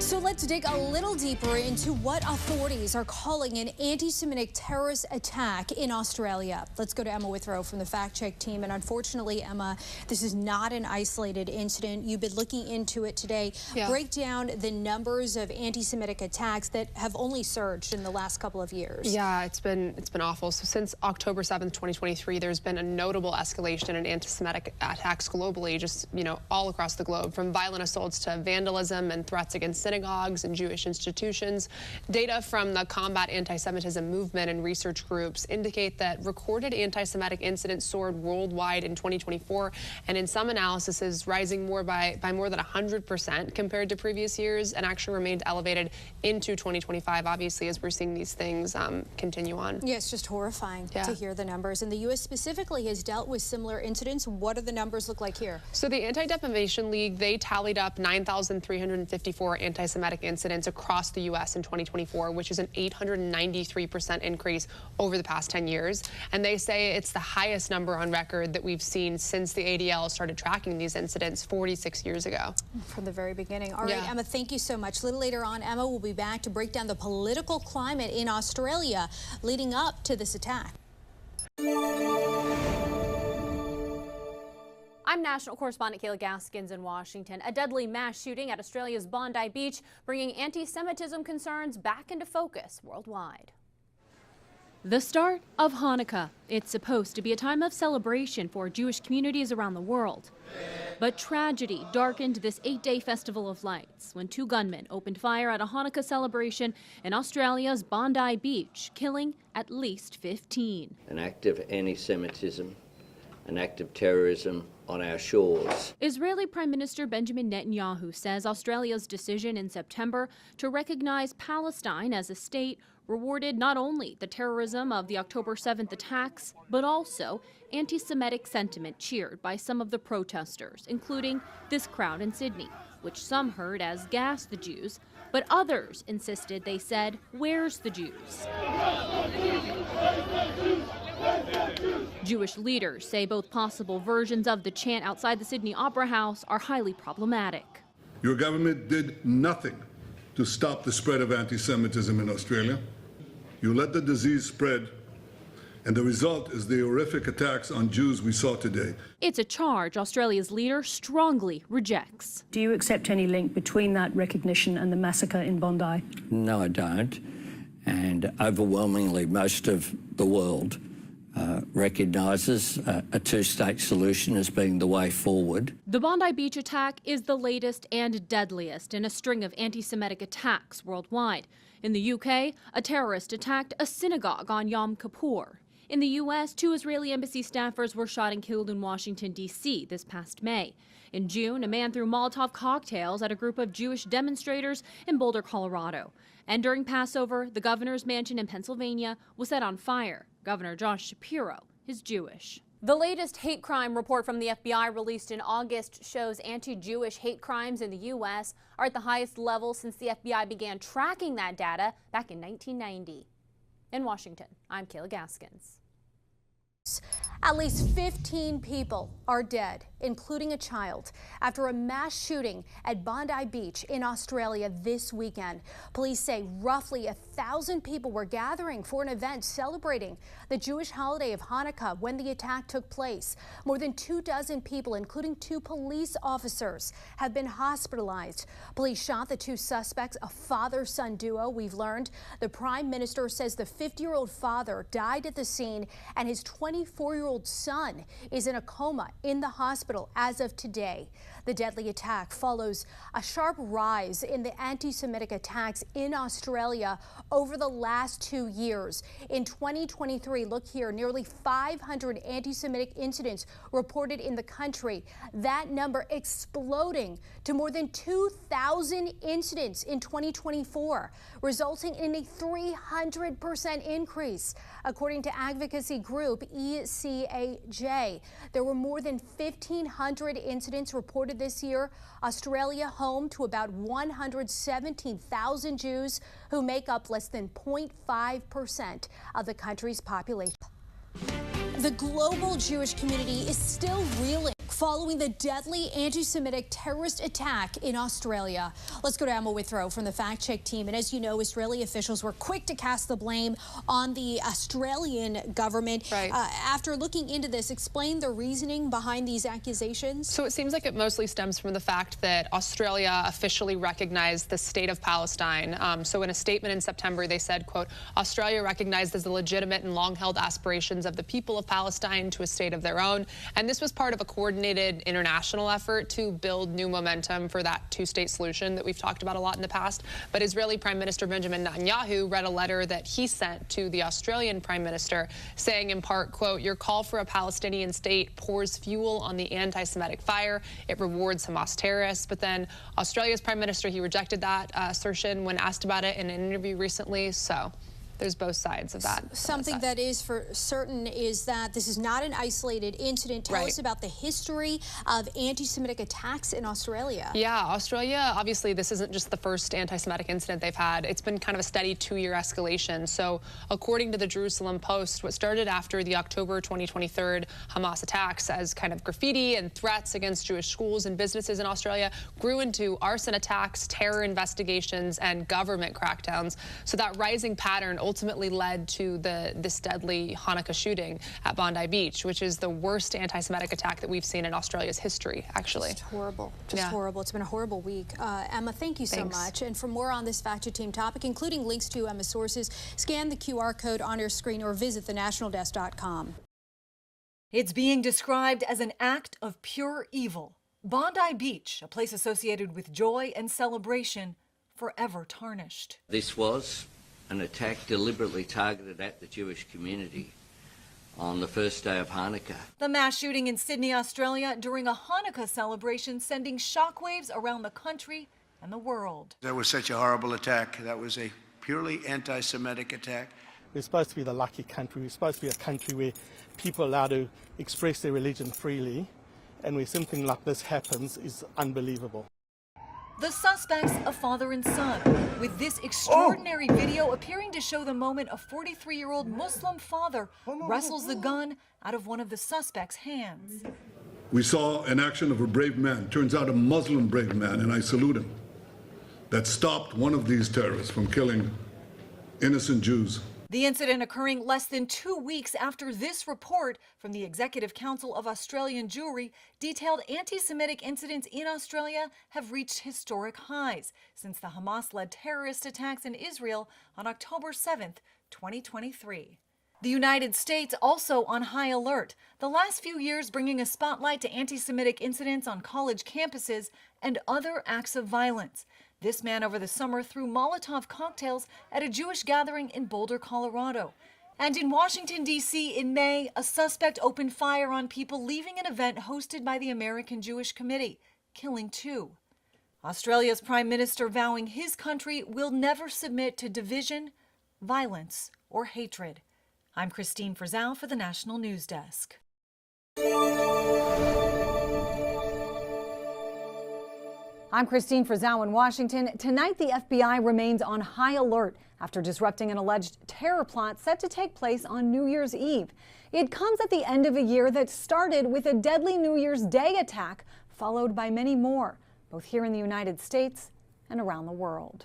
So let's dig a little deeper into what authorities are calling an anti-Semitic terrorist attack in Australia. Let's go to Emma Withrow from the Fact Check team. And unfortunately, Emma, this is not an isolated incident. You've been looking into it today. Yeah. Break down the numbers of anti-Semitic attacks that have only surged in the last couple of years. Yeah, it's been awful. So since October 7th, 2023, there's been a notable escalation in anti-Semitic attacks globally, just, all across the globe, from violent assaults to vandalism and threats against synagogues and Jewish institutions. Data from the Combat Anti-Semitism movement and research groups indicate that recorded anti-Semitic incidents soared worldwide in 2024, and in some analyses rising by more than 100% compared to previous years, and actually remained elevated into 2025, obviously, as we're seeing these things continue on. Yeah, it's just horrifying to hear the numbers. And the U.S. specifically has dealt with similar incidents. What do the numbers look like here? So the Anti-Defamation League, they tallied up 9,354 anti-Semitic incidents across the U.S. in 2024, which is an 893% increase over the past 10 years. And they say it's the highest number on record that we've seen since the ADL started tracking these incidents 46 years ago. From the very beginning. All right, Emma, thank you so much. A little later on, Emma will be back to break down the political climate in Australia leading up to this attack. I'm national correspondent Kayla Gaskins in Washington. A deadly mass shooting at Australia's Bondi Beach, bringing anti-Semitism concerns back into focus worldwide. The start of Hanukkah. It's supposed to be a time of celebration for Jewish communities around the world. But tragedy darkened this 8-day festival of lights when 2 gunmen opened fire at a Hanukkah celebration in Australia's Bondi Beach, killing at least 15. An act of anti-Semitism, an act of terrorism on our shores. Israeli Prime Minister Benjamin Netanyahu says Australia's decision in September to recognize Palestine as a state rewarded not only the terrorism of the October 7th attacks, but also anti-Semitic sentiment cheered by some of the protesters, including this crowd in Sydney, which some heard as "gas the Jews," but others insisted they said, "Where's the Jews?" Jewish leaders say both possible versions of the chant outside the Sydney Opera House are highly problematic. Your government did nothing to stop the spread of anti-Semitism in Australia. You let the disease spread, and the result is the horrific attacks on Jews we saw today. It's a charge Australia's leader strongly rejects. Do you accept any link between that recognition and the massacre in Bondi? No, I don't. And overwhelmingly, most of the world recognises a two-state solution as being the way forward. The Bondi Beach attack is the latest and deadliest in a string of anti-Semitic attacks worldwide. In the UK, a terrorist attacked a synagogue on Yom Kippur. In the U.S., 2 Israeli embassy staffers were shot and killed in Washington, D.C. this past May. In June, a man threw Molotov cocktails at a group of Jewish demonstrators in Boulder, Colorado. And during Passover, the governor's mansion in Pennsylvania was set on fire. Governor Josh Shapiro is Jewish. The latest hate crime report from the FBI released in August shows anti-Jewish hate crimes in the U.S. are at the highest level since the FBI began tracking that data back in 1990. In Washington, I'm Kayla Gaskins. At least 15 people are dead, including a child, after a mass shooting at Bondi Beach in Australia this weekend. Police say roughly 1,000 people were gathering for an event celebrating the Jewish holiday of Hanukkah when the attack took place. More than 24 people, including 2 police officers, have been hospitalized. Police shot the 2 suspects, a father-son duo, we've learned. The Prime Minister says the 50-year-old father died at the scene and his 24-year-old son is in a coma in the hospital as of today. The deadly attack follows a sharp rise in the anti-Semitic attacks in Australia over the last 2 years. In 2023, look here, nearly 500 anti-Semitic incidents reported in the country. That number exploding to more than 2,000 incidents in 2024, resulting in a 300% increase. According to advocacy group ECAJ, there were more than 1,500 incidents reported this year. Australia, home to about 117,000 Jews who make up less than 0.5% of the country's population. The global Jewish community is still reeling following the deadly anti-Semitic terrorist attack in Australia. Let's go to Emma Withrow from the Fact Check team. And as you know, Israeli officials were quick to cast the blame on the Australian government. Right. After looking into this, explain the reasoning behind these accusations. So it seems like it mostly stems from the fact that Australia officially recognized the state of Palestine. So in a statement in September, they said, quote, Australia recognizes the legitimate and long-held aspirations of the people of Palestine to a state of their own. And this was part of a coordinated international effort to build new momentum for that two-state solution that we've talked about a lot in the past. But Israeli Prime Minister Benjamin Netanyahu read a letter that he sent to the Australian Prime Minister saying in part, quote, your call for a Palestinian state pours fuel on the anti-Semitic fire. It rewards Hamas terrorists. But then Australia's Prime Minister, he rejected that assertion when asked about it in an interview recently. So there's both sides of that. Something that is for certain is that this is not an isolated incident. Tell us about the history of anti-Semitic attacks in Australia. Yeah, Australia, obviously, this isn't just the first anti-Semitic incident they've had. It's been kind of a steady 2-year escalation. So according to the Jerusalem Post, what started after the October 2023 Hamas attacks as kind of graffiti and threats against Jewish schools and businesses in Australia grew into arson attacks, terror investigations, and government crackdowns. So that rising pattern ultimately led to this deadly Hanukkah shooting at Bondi Beach, which is the worst anti-Semitic attack that we've seen in Australia's history, actually. Just horrible. Just horrible. It's been a horrible week. Emma, thank you so much. And for more on this Fact Check Team topic, including links to Emma's sources, scan the QR code on your screen or visit thenationaldesk.com. It's being described as an act of pure evil. Bondi Beach, a place associated with joy and celebration, forever tarnished. This was an attack deliberately targeted at the Jewish community on the first day of Hanukkah. The mass shooting in Sydney, Australia during a Hanukkah celebration sending shockwaves around the country and the world. That was such a horrible attack. That was a purely anti-Semitic attack. We're supposed to be the lucky country. We're supposed to be a country where people are allowed to express their religion freely, and where something like this happens is unbelievable. The suspects, a father and son, with this extraordinary video appearing to show the moment a 43-year-old Muslim father wrestles the gun out of one of the suspects' hands. We saw an action of a brave man, turns out a Muslim brave man, and I salute him, that stopped one of these terrorists from killing innocent Jews. The incident occurring less than 2 weeks after this report from the Executive Council of Australian Jewry detailed anti-Semitic incidents in Australia have reached historic highs since the Hamas-led terrorist attacks in Israel on October 7th, 2023. The United States also on high alert, the last few years bringing a spotlight to anti-Semitic incidents on college campuses and other acts of violence. This man over the summer threw Molotov cocktails at a Jewish gathering in Boulder, Colorado. And in Washington, D.C. in May, a suspect opened fire on people leaving an event hosted by the American Jewish Committee, killing 2. Australia's Prime Minister vowing his country will never submit to division, violence, or hatred. I'm Christine Frizzell for the National News Desk. I'm Christine Frizzell in Washington. Tonight, the FBI remains on high alert after disrupting an alleged terror plot set to take place on New Year's Eve. It comes at the end of a year that started with a deadly New Year's Day attack, followed by many more, both here in the United States and around the world.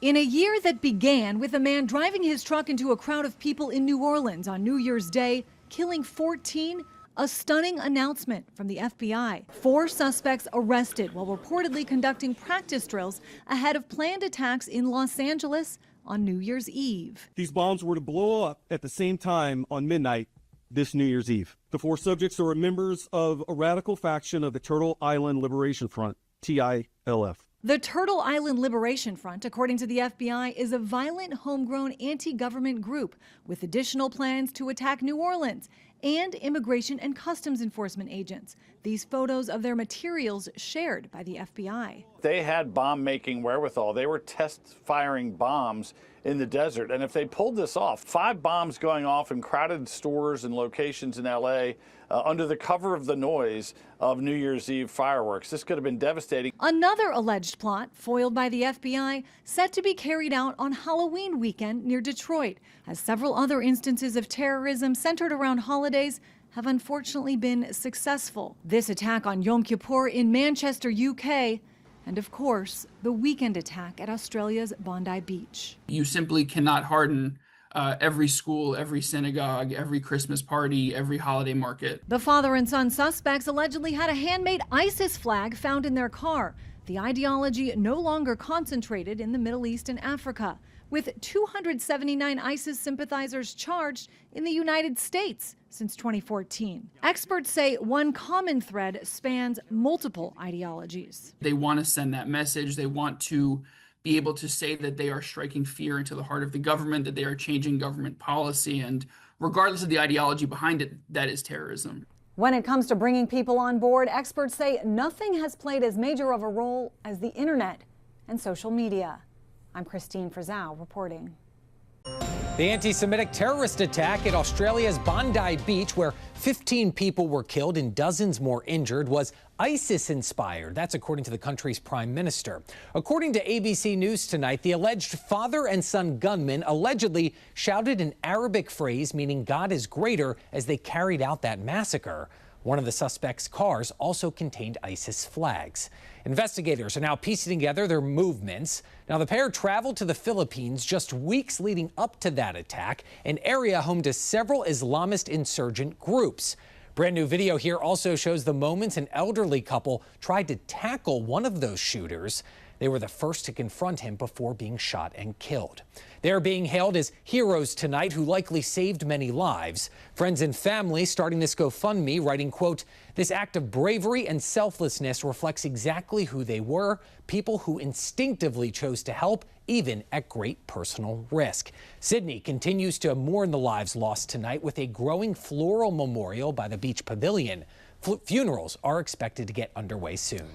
In a year that began with a man driving his truck into a crowd of people in New Orleans on New Year's Day, killing 14, a stunning announcement from the FBI. 4 suspects arrested while reportedly conducting practice drills ahead of planned attacks in Los Angeles on New Year's Eve. These bombs were to blow up at the same time on midnight this New Year's Eve. The 4 subjects are members of a radical faction of the Turtle Island Liberation Front, TILF. The Turtle Island Liberation Front, according to the FBI, is a violent, homegrown anti-government group with additional plans to attack New Orleans and Immigration and Customs Enforcement agents. These photos of their materials shared by the FBI. They had bomb-making wherewithal. They were test-firing bombs in the desert. And if they pulled this off, 5 bombs going off in crowded stores and locations in L.A. Under the cover of the noise of New Year's Eve fireworks. This could have been devastating. Another alleged plot, foiled by the FBI, set to be carried out on Halloween weekend near Detroit, as several other instances of terrorism centered around holidays have unfortunately been successful. This attack on Yom Kippur in Manchester, UK, and of course, the weekend attack at Australia's Bondi Beach. You simply cannot harden every school, every synagogue, every Christmas party, every holiday market. The father and son suspects allegedly had a handmade ISIS flag found in their car. The ideology no longer concentrated in the Middle East and Africa, with 279 ISIS sympathizers charged in the United States since 2014. Experts say one common thread spans multiple ideologies. They want to send that message. They want to be able to say that they are striking fear into the heart of the government, that they are changing government policy, and regardless of the ideology behind it, that is terrorism. When it comes to bringing people on board, experts say nothing has played as major of a role as the internet and social media. I'm Christine Frizzau reporting. The anti-Semitic terrorist attack at Australia's Bondi Beach, where 15 people were killed and dozens more injured, was ISIS-inspired. That's according to the country's prime minister. According to ABC News tonight, the alleged father and son gunmen allegedly shouted an Arabic phrase meaning God is greater as they carried out that massacre. One of the suspects' cars also contained ISIS flags. Investigators are now piecing together their movements. Now, the pair traveled to the Philippines just weeks leading up to that attack, an area home to several Islamist insurgent groups. Brand new video here also shows the moments an elderly couple tried to tackle one of those shooters. They were the first to confront him before being shot and killed. They're being hailed as heroes tonight who likely saved many lives. Friends and family starting this GoFundMe, writing, quote, "This act of bravery and selflessness reflects exactly who they were, people who instinctively chose to help, even at great personal risk." Sydney continues to mourn the lives lost tonight with a growing floral memorial by the beach pavilion. Funerals are expected to get underway soon.